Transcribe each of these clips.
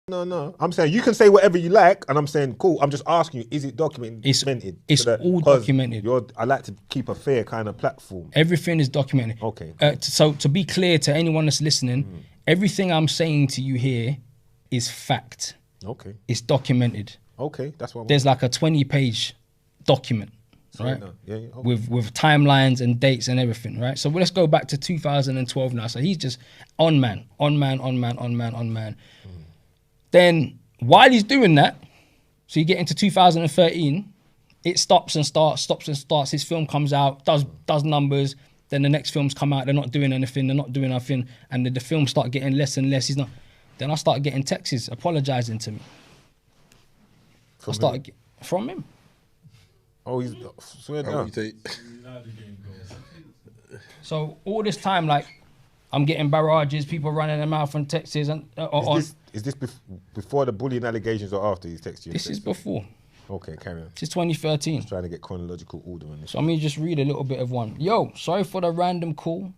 No. I'm saying you can say whatever you like, and I'm saying cool. I'm just asking you, is it documented? It's all documented. I like to keep a fair kind of platform. Everything is documented. Okay. Cool. So to be clear to anyone that's listening, everything I'm saying to you here is fact. Okay. It's documented. Okay, that's what. There's like a 20-page document, right? Yeah. Okay. With timelines and dates and everything, right? So let's go back to 2012 now. So he's just on man. Then while he's doing that, so you get into 2013, it stops and starts. His film comes out, does numbers. Then the next films come out. They're not doing anything. And the films start getting less and less. He's not. Then I start getting texts apologizing to me. From him. Oh, he's swear down. So all this time, like, I'm getting barrages, people running their mouth and texts. And is this before the bullying allegations or after he's texted you? This is before. Okay, carry on. This is 2013. Just trying to get chronological order on this. So let me just read a little bit of one. Yo, sorry for the random call,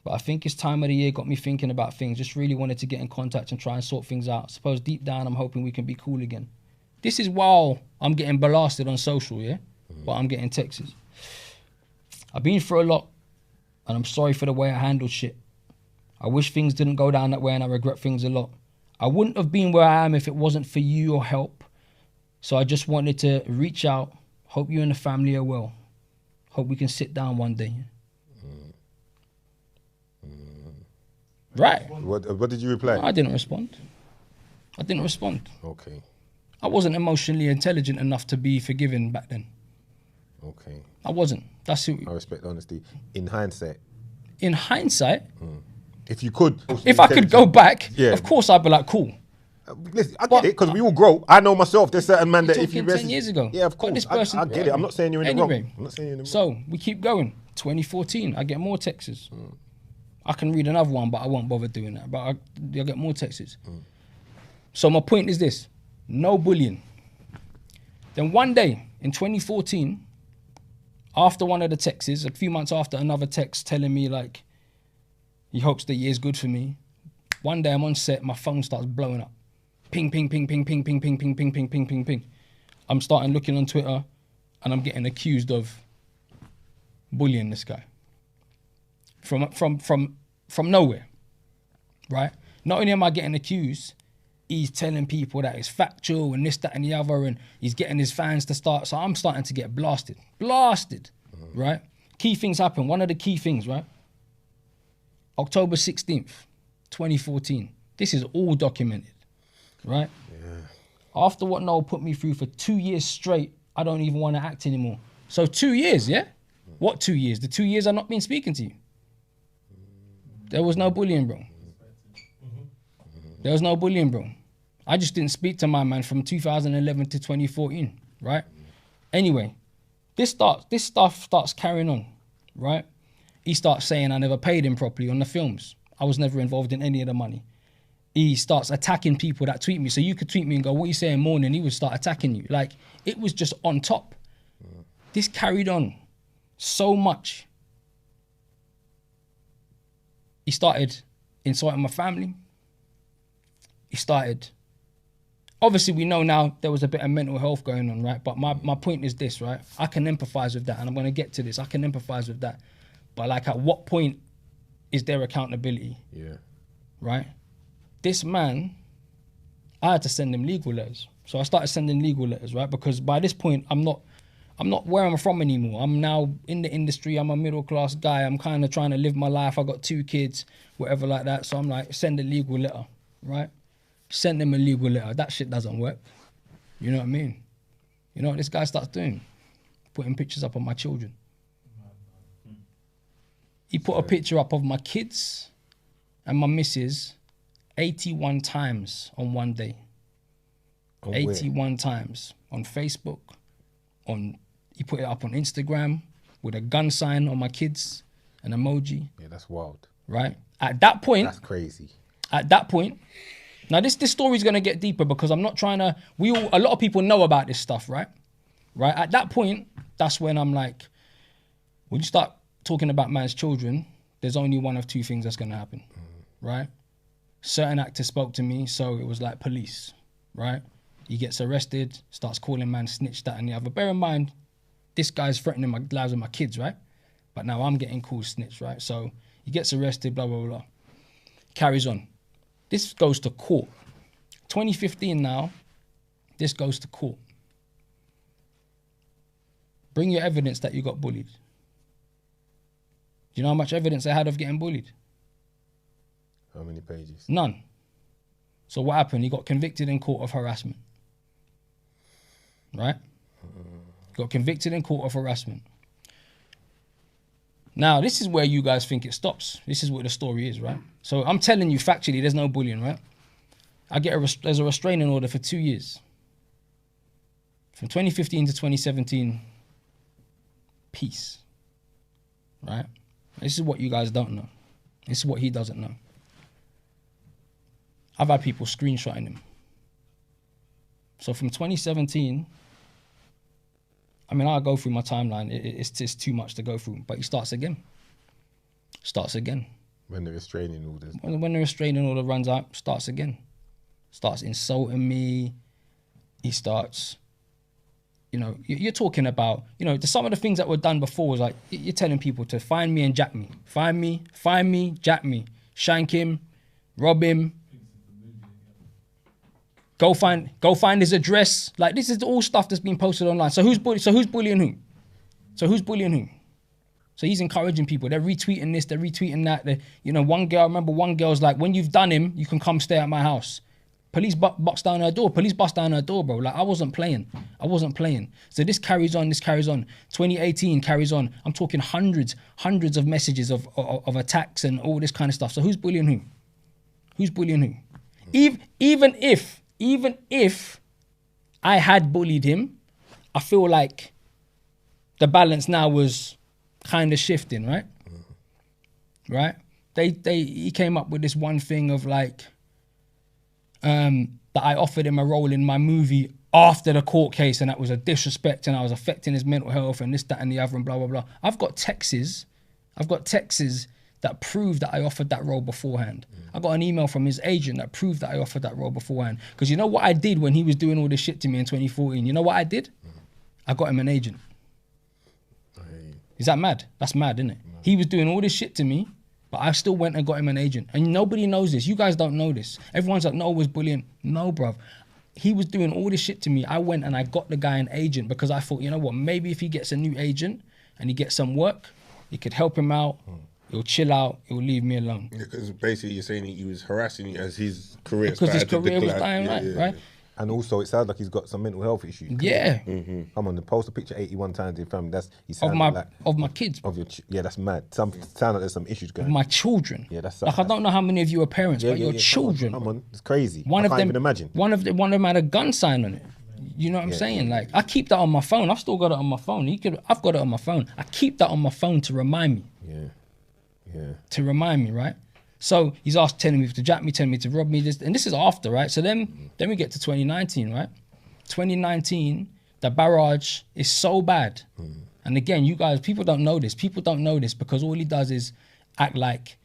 but I think it's time of the year got me thinking about things. Just really wanted to get in contact and try and sort things out. Suppose deep down I'm hoping we can be cool again. This is while I'm getting blasted on social, yeah? But I'm getting texts. I've been through a lot, and I'm sorry for the way I handled shit. I wish things didn't go down that way, and I regret things a lot. I wouldn't have been where I am if it wasn't for you or help. So I just wanted to reach out. Hope you and the family are well. Hope we can sit down one day. Right. What did you reply? I didn't respond. Okay. I wasn't emotionally intelligent enough to be forgiving back then. Okay. I wasn't. That's who. I respect honesty. In hindsight. If you could. If I could go back, yeah. Of course I'd be like, cool. Listen, I get it, because we all grow. I know myself, there's certain man that if you 10 years ago. Yeah, of course. This person, I get it. I'm not saying you're in the wrong. I'm not saying you're in the wrong. So we keep going. 2014, I get more texts. I can read another one, but I won't bother doing that. But I get more texts. So my point is this. No bullying. Then one day in 2014, after one of the texts, a few months after, another text telling me like, he hopes the year's good for me. One day I'm on set, my phone starts blowing up. Ping, ping, ping, ping, ping, ping, ping, ping, ping, ping, ping, ping, ping. I'm starting looking on Twitter and I'm getting accused of bullying this guy. From nowhere, right? Not only am I getting accused, he's telling people that it's factual and this, that, and the other, and he's getting his fans to start. So I'm starting to get blasted, right? Key things happen. One of the key things, right? October 16th, 2014. This is all documented, right? Yeah. After what Noel put me through for 2 years straight, I don't even want to act anymore. So 2 years, yeah? What 2 years? The 2 years I've not been speaking to you. There was no bullying, bro. There was no bullying, bro. I just didn't speak to my man from 2011 to 2014, right? Anyway, this stuff starts carrying on, right? He starts saying I never paid him properly on the films. I was never involved in any of the money. He starts attacking people that tweet me. So you could tweet me and go, what are you saying morning? He would start attacking you. Like, it was just on top. This carried on so much. He started insulting my family. He started, obviously we know now there was a bit of mental health going on, right? But my point is this, right? I can empathize with that, and I'm gonna get to this. I can empathize with that. But like, at what point is there accountability? Yeah. Right? This man, I had to send him legal letters. So I started sending legal letters, right? Because by this point, I'm not where I'm from anymore. I'm now in the industry. I'm a middle class guy. I'm kind of trying to live my life. I got 2 kids, whatever like that. So I'm like, send a legal letter, right? Send him a legal letter. That shit doesn't work. You know what I mean? You know what this guy starts doing? Putting pictures up of my children. He put a picture up of my kids and my missus 81 times on one day. 81 times on Facebook. He put it up on Instagram with a gun sign on my kids, an emoji. Yeah, that's wild. Right? At that point. That's crazy. At that point. Now this story's gonna get deeper because I'm not trying to, a lot of people know about this stuff, right? Right? At that point, that's when I'm like, when you start talking about man's children, there's only one of 2 things that's gonna happen, right? certain actors spoke to me, so it was like police, right? He gets arrested, starts calling man snitch, that and the other. Bear in mind, this guy's threatening my lives of my kids, right? But now I'm getting called snitch, right? So he gets arrested, blah, blah, blah. Carries on. This goes to court. 2015 now, this goes to court. Bring your evidence that you got bullied. Do you know how much evidence I had of getting bullied? How many pages? None. So what happened? He got convicted in court of harassment. Right? Got convicted in court of harassment. Now, this is where you guys think it stops. This is what the story is, right? So I'm telling you factually, there's no bullying, right? I get there's a restraining order for 2 years. From 2015 to 2017, peace. Right? This is what you guys don't know. This is what he doesn't know. I've had people screenshotting him. So from 2017, I mean, I'll go through my timeline. It's just too much to go through. But he starts again. Starts again. When the restraining orders. When the restraining order runs out, starts again. Starts insulting me. He starts, you know, you're talking about, you know, some of the things that were done before was like, you're telling people to find me and jack me. Find me, jack me. Shank him, rob him. Go find his address. Like, this is all stuff that's been posted online. So who's bullying who? So he's encouraging people. They're retweeting this, they're retweeting that. You know, I remember one girl's like, when you've done him, you can come stay at my house. Police bust down her door. Police bust down her door, bro. Like, I wasn't playing. So this carries on. 2018 carries on. I'm talking hundreds of messages of attacks and all this kind of stuff. So who's bullying who? Even if I had bullied him, I feel like the balance now was kind of shifting, right? Right? He came up with this one thing of like, that I offered him a role in my movie after the court case, and that was a disrespect, and I was affecting his mental health and this, that, and the other, and blah, blah, blah. I've got texts that prove that I offered that role beforehand. I got an email from his agent that proved that I offered that role beforehand. Because you know what I did when he was doing all this shit to me in 2014? You know what I did? I got him an agent. Is that mad? That's mad, isn't it? He was doing all this shit to me, but I still went and got him an agent. And nobody knows this. You guys don't know this. Everyone's like, Noel was bullying. No, bruv. He was doing all this shit to me. I went and I got the guy an agent because I thought, you know what, maybe if he gets a new agent and he gets some work, it could help him out. He'll chill out. He'll leave me alone. Because basically you're saying he was harassing you as his career because his career was dying, right? And also, it sounds like he's got some mental health issues. Yeah. Come on, the post a picture 81 times in family. Of my kids. Yeah, that's mad. Sound like there's some issues going on. My children. Yeah, that's like, I don't know how many of you are parents, but your children. Come on, it's crazy. I can't even imagine. One of them had a gun sign on it. You know what I'm saying? Like, I keep that on my phone. I've still got it on my phone. I've got it on my phone. I keep that on my phone to remind me. Yeah. To remind me, right? So he's telling me to jack me, telling me to rob me, and this is after, right? So then we get to 2019, right? 2019, the barrage is so bad. And again, you guys, people don't know this. People don't know this because all he does is act like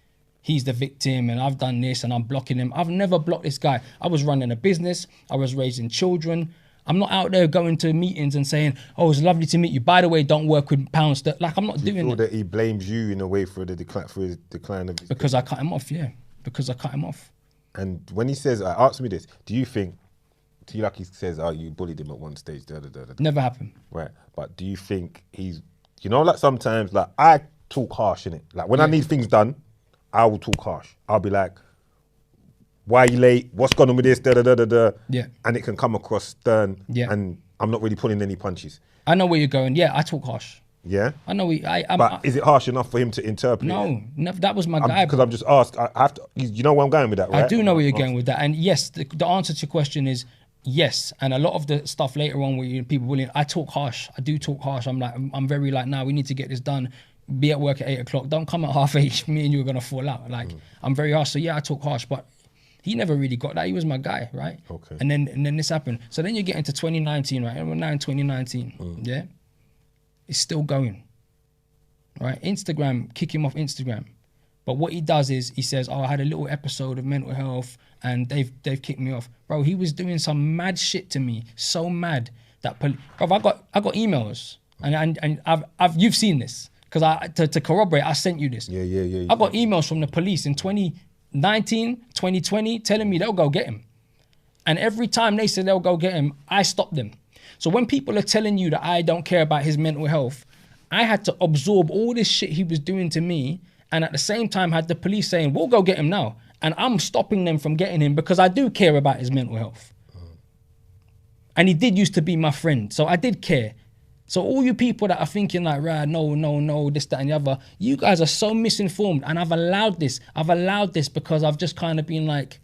he's the victim and I've done this and I'm blocking him. I've never blocked this guy. I was running a business. I was raising children. I'm not out there going to meetings and saying, oh, it's lovely to meet you. By the way, don't work with pounds. Like, I'm not doing that. You feel that he blames you in a way for his decline of his because I cut him off, yeah. Because I cut him off. And when he says, ask me this, do you think, like he says, you bullied him at one stage, Never happened. Right. But do you think he's, you know, like sometimes, like I talk harsh, innit? Like when I need things done, I will talk harsh. I'll be like, why are you late? What's going on with this? Yeah. And it can come across stern. Yeah. And I'm not really pulling any punches. I know where you're going. Yeah, I talk harsh. Yeah. I know. But is it harsh enough for him to interpret? No, that was my guy. Because I'm just asked. I have to. You know where I'm going with that, right? I do know where you're going with that. And yes, the answer to your question is yes. And a lot of the stuff later on where people bullying, I talk harsh. I do talk harsh. I'm very like, nah, we need to get this done. Be at work at 8 o'clock. Don't come at 8:30. Me and you are gonna fall out. Like I'm very harsh. So yeah, I talk harsh, but he never really got that. He was my guy, right? Okay. And then this happened. So then you get into 2019, right? And we're now in 2019. Yeah. It's still going. Right? Instagram, kick him off Instagram. But what he does is he says, "Oh, I had a little episode of mental health and they've kicked me off." Bro, he was doing some mad shit to me, so mad that bro, I got emails and I've you've seen this because to corroborate, I sent you this. Yeah. I got emails from the police in 2019, 2020 telling me they'll go get him. And every time they said they'll go get him, I stopped them. So when people are telling you that I don't care about his mental health, I had to absorb all this shit he was doing to me, and at the same time had the police saying, we'll go get him now. And I'm stopping them from getting him because I do care about his mental health. And he did used to be my friend, so I did care. So all you people that are thinking like, right, no, this, that, and the other, you guys are so misinformed. And I've allowed this because I've just kind of been like,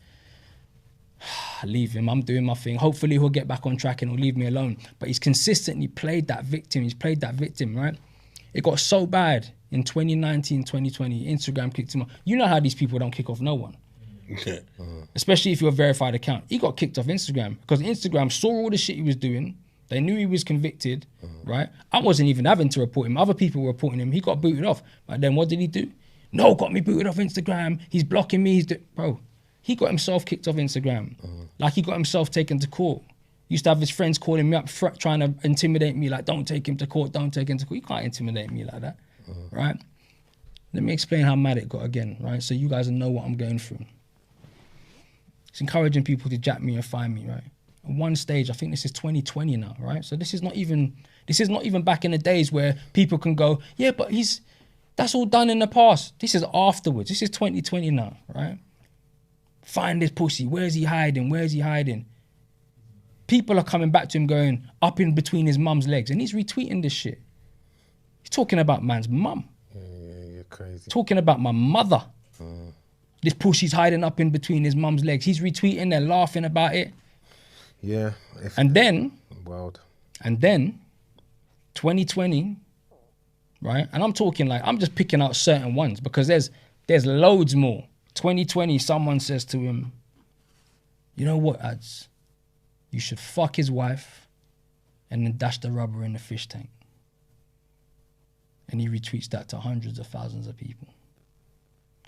leave him, I'm doing my thing. Hopefully he'll get back on track and he'll leave me alone. But he's consistently played that victim, right? It got so bad in 2019, 2020, Instagram kicked him off. You know how these people don't kick off no one. Especially if you're a verified account. He got kicked off Instagram because Instagram saw all the shit he was doing. They knew he was convicted, right? I wasn't even having to report him. Other people were reporting him. He got booted off. But then what did he do? No, got me booted off Instagram. He's blocking me. Bro, he got himself kicked off Instagram. Like he got himself taken to court. Used to have his friends calling me up, trying to intimidate me, like, don't take him to court, don't take him to court. You can't intimidate me like that, right? Let me explain how mad it got again, right? So you guys know what I'm going through. It's encouraging people to jack me and find me, right? At one stage, I think this is 2020 now, right? So this is not even back in the days where people can go, yeah, but that's all done in the past. This is afterwards. This is 2020 now, right? Find this pussy. Where's he hiding? Where's he hiding? People are coming back to him going, up in between his mum's legs. And he's retweeting this shit. He's talking about man's mum. You're crazy. Talking about my mother. This pussy's hiding up in between his mum's legs. He's retweeting, they're laughing about it. Yeah. And then, Wild. and then, 2020, right? And I'm talking like, I'm just picking out certain ones because there's loads more. 2020, someone says to him, you know what, Ads? You should fuck his wife and then dash the rubber in the fish tank. And he retweets that to hundreds of thousands of people.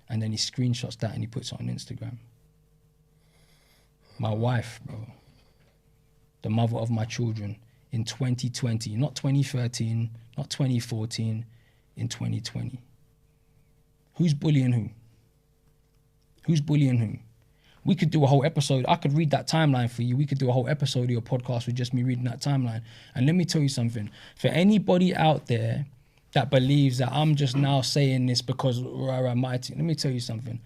And then he screenshots that and he puts it on Instagram. My wife, bro, the mother of my children, in 2020, not 2013, not 2014, in 2020. Who's bullying who? Who's bullying who? We could do a whole episode. I could read that timeline for you. We could do a whole episode of your podcast with just me reading that timeline. And let me tell you something. For anybody out there that believes that I'm just now saying this because let me tell you something.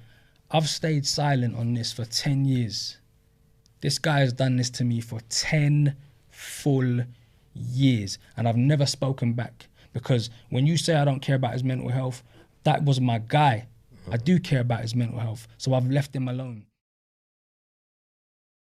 I've stayed silent on this for 10 years. This guy has done this to me for 10 full years. And I've never spoken back. Because when you say I don't care about his mental health, that was my guy. I do care about his mental health. So I've left him alone.